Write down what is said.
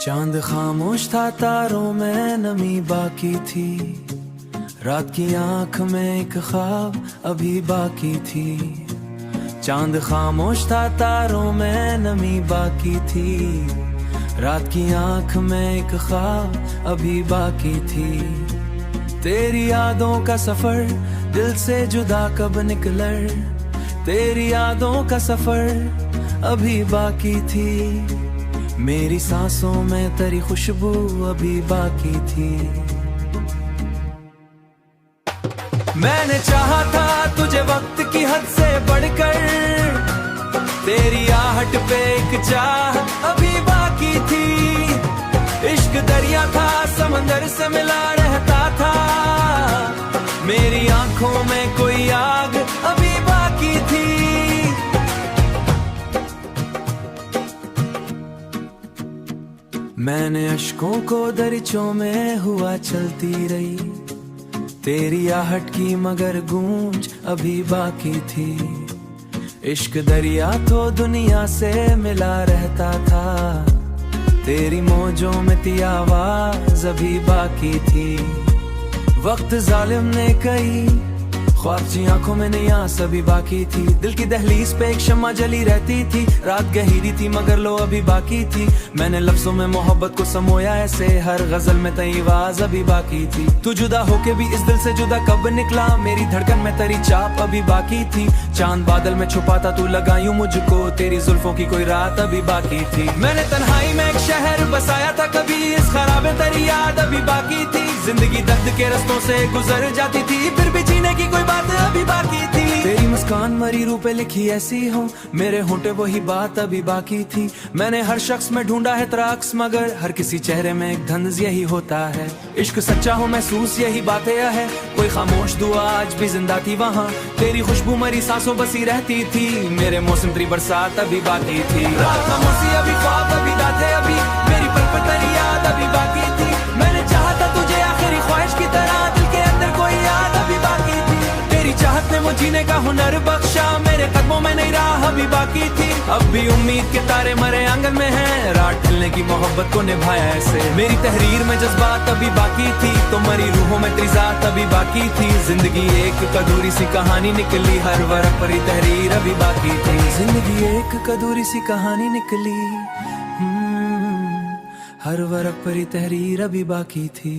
चांद खामोश था, तारों में नमी बाकी थी। रात की आंख में एक ख्वाब अभी बाकी थी। चांद खामोश था, तारों में नमी बाकी थी। रात की आंख में एक ख्वाब अभी बाकी थी। तेरी यादों का सफर दिल से जुदा कब निकलर। तेरी यादों का सफर अभी बाकी थी। मेरी सांसों में तेरी खुशबू अभी बाकी थी। मैंने चाहा था तुझे वक्त की हद से बढ़कर। तेरी आहट पे एक चाह अभी बाकी थी। इश्क दरिया था, समंदर से मिला रहता था। मेरी आंखों में कोई आग अभी बाकी थी। मैंने अश्कों को दरिचों में हुआ चलती रही। तेरी आहट की मगर गूंज अभी बाकी थी। इश्क दरिया तो दुनिया से मिला रहता था। तेरी मौजों में थी आवाज अभी बाकी थी। वक्त जालिम ने कई ख्वाबची आंखों में नहीं आस अभी बाकी थी। दिल की दहलीज पे एक शम्मा जली रहती थी। रात गहरी थी मगर लो अभी बाकी थी। मैंने लफ्जों में मोहब्बत को समोया ऐसे, हर गजल में तेरी आवाज अभी बाकी थी। तू जुदा होके भी इस दिल से जुदा कब निकला। मेरी धड़कन में तेरी चाप अभी बाकी थी। चांद बादल में छुपा था तू, लगा यूं मुझको। तेरी जुल्फों की कोई रात अभी बाकी थी। मैंने तन्हाई में एक शहर बसाया था कभी, इस खराबे तेरी याद अभी बाकी थी। जिंदगी दर्द के रस्तों से गुजर जाती थी, फिर भी जीने की कोई बात अभी बाकी थी। तेरी मुस्कान मरी रूह पे लिखी ऐसी हो, मेरे होंठे वही बात अभी बाकी थी। मैंने हर शख्स में ढूंढा है तेरा अक्स, मगर हर किसी चेहरे में एक धंध यही होता है। इश्क सच्चा हो महसूस यही बातें है। कोई खामोश दुआ आज भी जिंदा थी वहाँ। तेरी खुशबू मरी सांसों बसी रहती थी। मेरे मौसम तेरी बरसात अभी बाकी थी। रात खामोशी अभी ख्वाब अभी रातें अभी, मेरी पल पर तेरी याद अभी बाकी थी। मैंने चाहा था तुझे आखिरी ख्वाहिश की तरह, दिल के अंदर कोई याद अभी बाकी थी। तेरी चाहत ने मुझे जीने का हुनर बख्शा, मेरे कदमों में नहीं राह अभी बाकी थी। अब भी उम्मीद के तारे मरे आंगन में हैं, रात ढलने की मोहब्बत को निभाया ऐसे। मेरी तहरीर में जज्बात अभी बाकी थी, तो मरी रूहों में तेरी जात अभी बाकी थी। जिंदगी एक अधूरी सी कहानी निकली, हर वर्क पर तहरीर अभी बाकी थी। जिंदगी एक अधूरी सी कहानी निकली, हर वर्क पर तहरीर अभी बाकी थी।